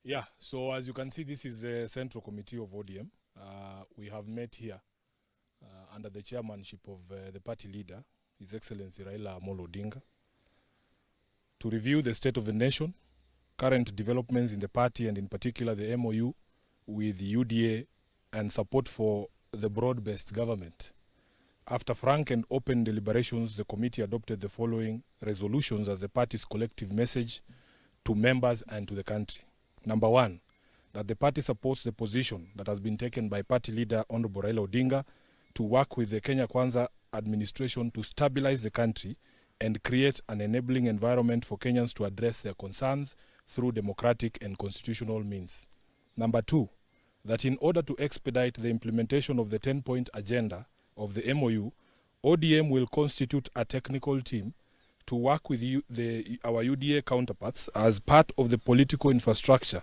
Yeah, so as you can see, this is the Central Committee of ODM. We have met here under the chairmanship of the party leader, His Excellency Raila and Odinga, to review the state of the nation, current developments in the party, and in particular the MOU with the UDA and support for the broad-based government. After frank and open deliberations, the committee adopted the following resolutions as the party's collective message to members and to the country. Number one, that the party supports the position that has been taken by party leader Honorable Raila Odinga to work with the Kenya Kwanza administration to stabilize the country and create an enabling environment for Kenyans to address their concerns through democratic and constitutional means. Number two, that in order to expedite the implementation of the 10-point agenda of the MOU, ODM will constitute a technical team to work with our UDA counterparts as part of the political infrastructure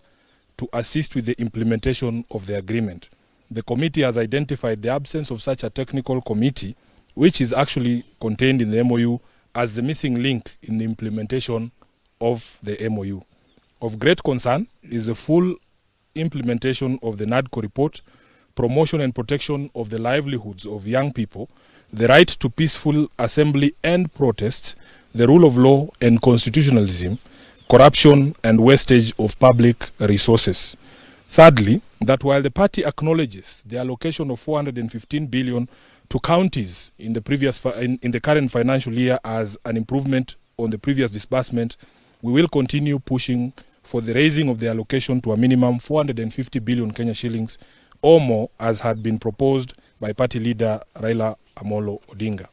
to assist with the implementation of the agreement. The committee has identified the absence of such a technical committee, which is actually contained in the MOU, as the missing link in the implementation of the MOU. Of great concern is the full implementation of the NADCO report, promotion and protection of the livelihoods of young people, the right to peaceful assembly and protest, the rule of law and constitutionalism, corruption and wastage of public resources. Thirdly, that while the party acknowledges the allocation of 415 billion to counties in the current financial year as an improvement on the previous disbursement, we will continue pushing for the raising of the allocation to a minimum 450 billion Kenya shillings or more, as had been proposed by party leader Raila Amolo Odinga.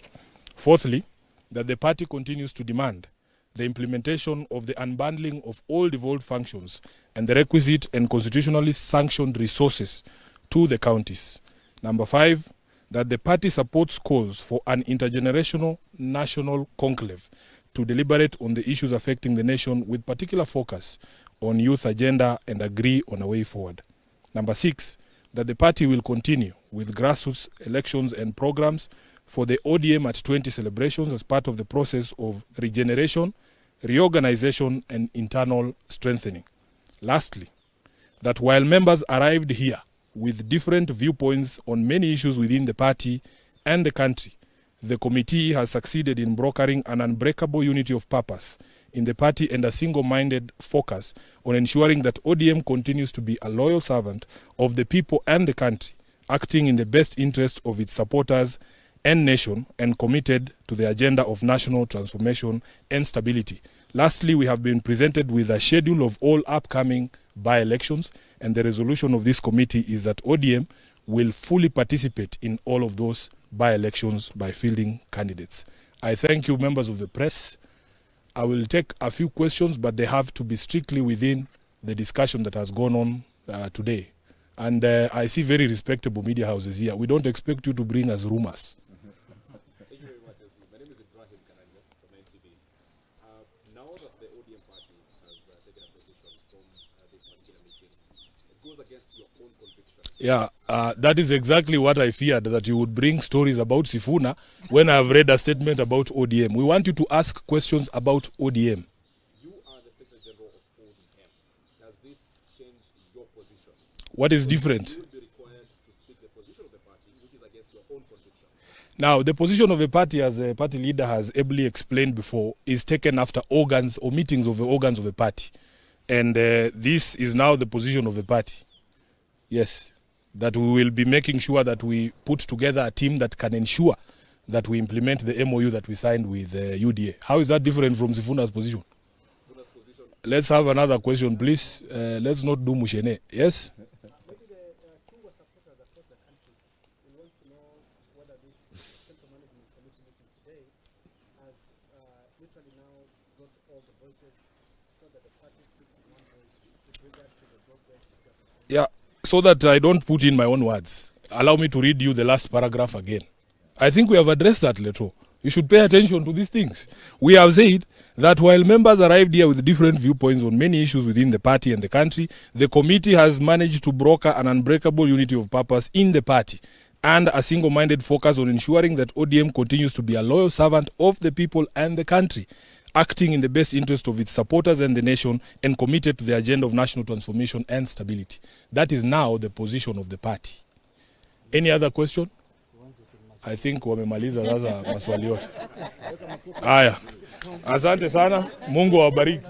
Fourthly, that the party continues to demand the implementation of the unbundling of all devolved functions and the requisite and constitutionally sanctioned resources to the counties. Number five, that the party supports calls for an intergenerational national conclave to deliberate on the issues affecting the nation with particular focus on youth agenda and agree on a way forward. Number six, that the party will continue with grassroots elections and programs for the ODM at 20 celebrations as part of the process of regeneration, reorganization, and internal strengthening. Lastly, that while members arrived here with different viewpoints on many issues within the party and the country, the committee has succeeded in brokering an unbreakable unity of purpose in the party and a single-minded focus on ensuring that ODM continues to be a loyal servant of the people and the country, acting in the best interest of its supporters and nation, and committed to the agenda of national transformation and stability. Lastly, we have been presented with a schedule of all upcoming by-elections, and the resolution of this committee is that ODM will fully participate in all of those by-elections by fielding candidates. I thank you, members of the press. I will take a few questions, but they have to be strictly within the discussion that has gone on today. And I see very respectable media houses here. We don't expect you to bring us rumors. Thank you very much. My name is Ibrahim Kananja from NTV. Now that the ODM party has taken a position from this particular meeting, it goes against your own conviction. Yeah, that is exactly what I feared, that you would bring stories about Sifuna when I have read a statement about ODM. We want you to ask questions about ODM. You are the Secretary General of ODM. Does this change your position? What is different? You will be required to speak the position of the party, which is against your own conviction. Now, the position of the party, as the party leader has ably explained before, is taken after organs or meetings of the organs of the party. And this is now the position of the party. Yes, that we will be making sure that we put together a team that can ensure that we implement the MOU that we signed with UDA. How is that different from Sifuna's position? Let's have another question, please. Let's not do Mushene. Yes? Maybe the Chungwa supporters across the country will want to know whether this Central Management Committee meeting today has literally now got all the voices so that the party speaks in one voice with regard to the broad-based government. Yeah, so that I don't put in my own words. Allow me to read you the last paragraph again. I think we have addressed that, Leto. You should pay attention to these things. We have said that while members arrived here with different viewpoints on many issues within the party and the country, the committee has managed to broker an unbreakable unity of purpose in the party and a single-minded focus on ensuring that ODM continues to be a loyal servant of the people and the country, acting in the best interest of its supporters and the nation, and committed to the agenda of national transformation and stability. That is now the position of the party. Any other question? I think wamemaliza sasa maswali yote. Haya. Asante sana. Mungu awabariki.